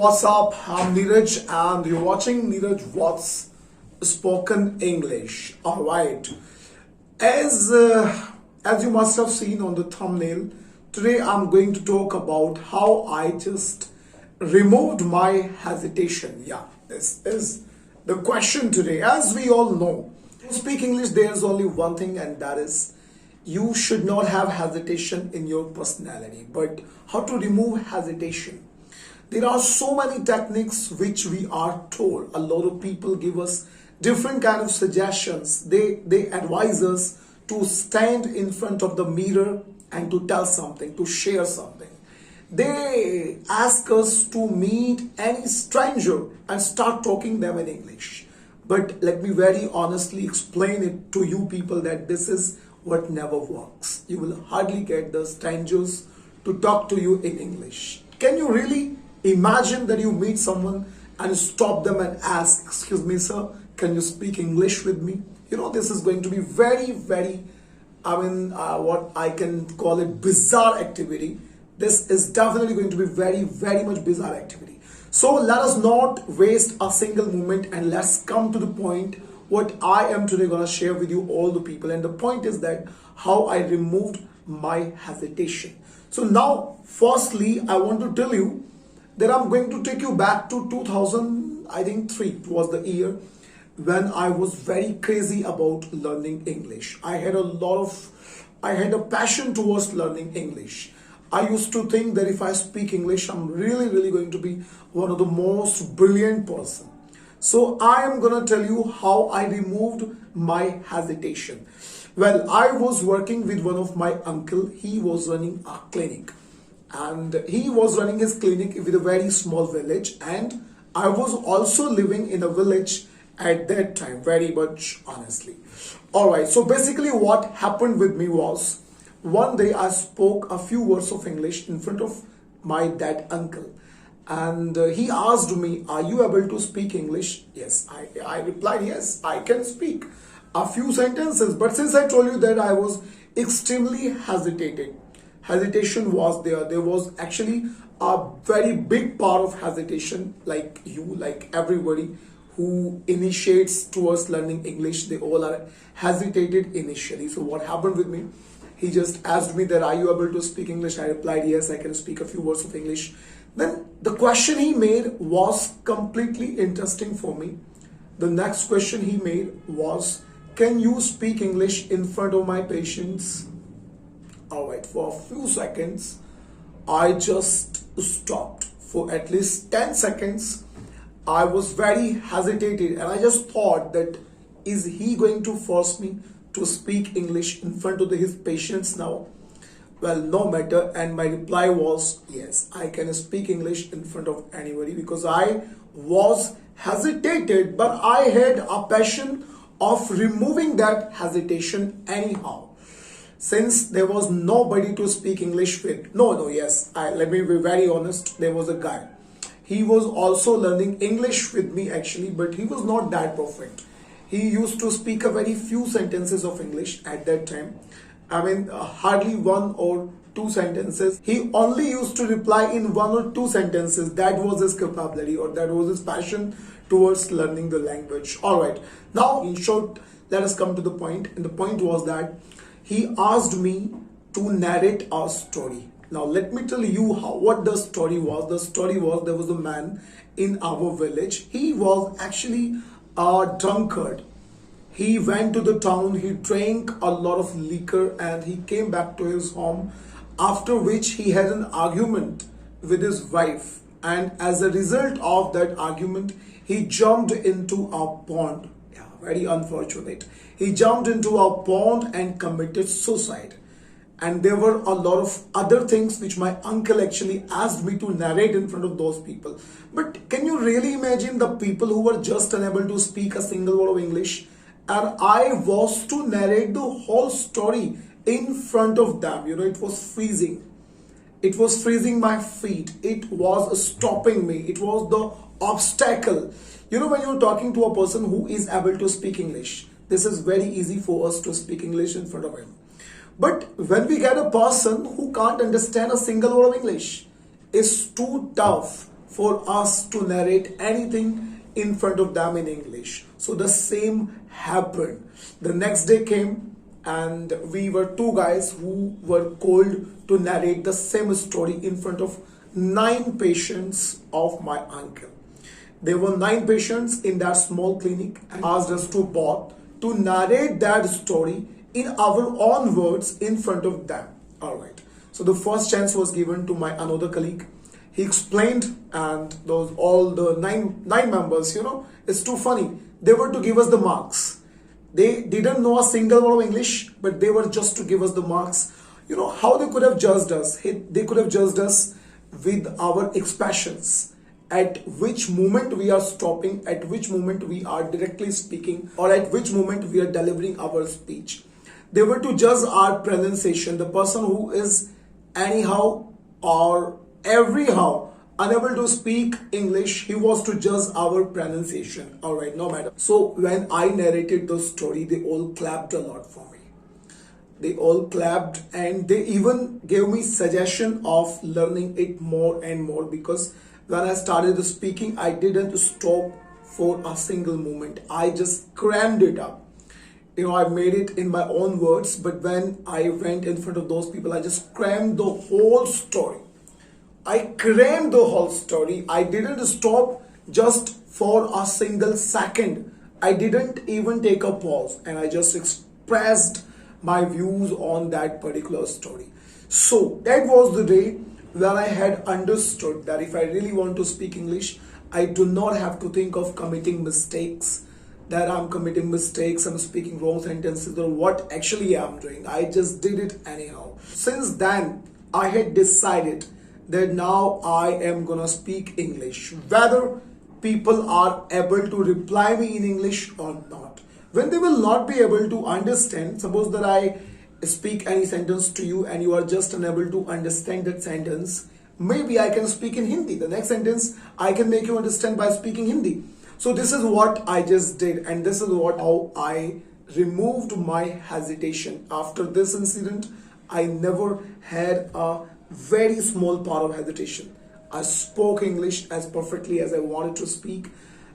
What's up? I'm Neeraj and you're watching Neeraj Vats Spoken English. Alright. As you must have seen on the thumbnail, today I'm going to talk about how I just removed my hesitation. Yeah, this is the question today. As we all know, to speak English, there's only one thing, and that is you should not have hesitation in your personality. But how to remove hesitation? There are so many techniques which we are told. A lot of people give us different kind of suggestions. They advise us to stand in front of the mirror and to tell something, to share something. They ask us to meet any stranger and start talking them in English. But let me very honestly explain it to you people that this is what never works. You will hardly get the strangers to talk to you in English. Can you really imagine that you meet someone and stop them and ask, "Excuse me, sir, can you speak English with me?" You know, this is going to be very, what I can call it bizarre activity. This is definitely going to be very much bizarre activity. So let us not waste a single moment and let's come to the point what I am today going to share with you all the people. And the point is that how I removed my hesitation. So now, firstly, I want to tell you that I'm going to take you back to 2003 was the year when I was very crazy about learning English. I had a passion towards learning English. I used to think that if I speak English, I'm really going to be one of the most brilliant person. So I am gonna tell you how I removed my hesitation. Well, I was working with one of my uncle. He was running a clinic. And he was running his clinic with a very small village, and I was also living in a village at that time, very much honestly. Alright, so basically what happened with me was, one day I spoke a few words of English in front of my dad uncle, and he asked me, "Are you able to speak English?" Yes, I replied, "Yes, I can speak a few sentences." But since I told you that I was extremely hesitation was there was actually a very big part of hesitation, like everybody who initiates towards learning English, they all are hesitated initially. So what happened with me, he just asked me that, "Are you able to speak English?" I replied, "Yes, I can speak a few words of English." Then the question he made was completely interesting for me. The next question he made was, "Can you speak English in front of my patients?" Alright, for a few seconds, I just stopped. For at least 10 seconds, I was very hesitated and I just thought that, is he going to force me to speak English in front of his patients now? Well, no matter, and my reply was, yes, I can speak English in front of anybody, because I was hesitated, but I had a passion of removing that hesitation anyhow. Since there was nobody to speak English with, let me be very honest, there was a guy. He was also learning English with me actually, but he was not that perfect. He used to speak a very few sentences of English at that time. Hardly one or two sentences. He only used to reply in one or two sentences. That was his capability, or that was his passion towards learning the language. Alright, now in short, let us come to the point. And the point was that he asked me to narrate a story. Now let me tell you what the story was. The story was, there was a man in our village. He was actually a drunkard. He went to the town, he drank a lot of liquor, and he came back to his home, after which he had an argument with his wife. And as a result of that argument, he jumped into a pond. Yeah, very unfortunate. He jumped into a pond and committed suicide. And there were a lot of other things which my uncle actually asked me to narrate in front of those people. But can you really imagine the people who were just unable to speak a single word of English? And I was to narrate the whole story in front of them. You know, it was freezing. It was freezing my feet. It was stopping me. It was the obstacle. You know, when you're talking to a person who is able to speak English, this is very easy for us to speak English in front of him. But when we get a person who can't understand a single word of English, it's too tough for us to narrate anything in front of them in English. So the same happened. The next day came, and we were two guys who were called to narrate the same story in front of 9 patients of my uncle. There were 9 patients in that small clinic and asked us to both to narrate that story in our own words in front of them. All right. So the first chance was given to my another colleague. He explained, and those all the nine members, it's too funny. They were to give us the marks. They didn't know a single word of English, but they were just to give us the marks. How they could have judged us? They could have judged us with our expressions. At which moment we are stopping, at which moment we are directly speaking, or at which moment we are delivering our speech. They were to judge our pronunciation. The person who is anyhow or everyhow unable to speak English, he was to judge our pronunciation. All right, no matter. So when I narrated the story, they all clapped a lot for me. They all clapped, and they even gave me suggestion of learning it more and more, because when I started the speaking, I didn't stop for a single moment. I just crammed it up. I made it in my own words, but when I went in front of those people, I just crammed the whole story. I crammed the whole story. I didn't stop just for a single second. I didn't even take a pause, and I just expressed my views on that particular story. So that was the day when I had understood that if I really want to speak English, I do not have to think of committing mistakes, that I'm committing mistakes, I'm speaking wrong sentences, or what actually I'm doing. I just did it anyhow. Since then, I had decided that now I am gonna speak English, whether people are able to reply me in English or not. When they will not be able to understand, suppose that I speak any sentence to you and you are just unable to understand that sentence, maybe I can speak in Hindi. The next sentence I can make you understand by speaking Hindi. So this is what I just did, and this is how I removed my hesitation. After this incident, I never had a very small part of hesitation. I spoke English as perfectly as I wanted to speak,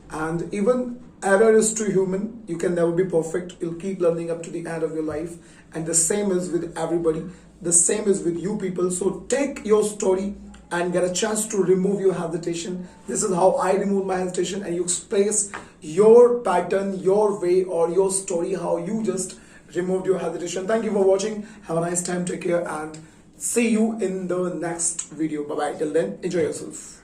and even error is too human. You can never be perfect. You'll keep learning up to the end of your life, and the same is with everybody. The same is with you people. So take your story and get a chance to remove your hesitation. This is how I removed my hesitation, and you express your pattern, your way, or your story, how you just removed your hesitation. Thank you for watching. Have a nice time. Take care, and see you in the next video. Bye bye. Till then, enjoy yourself.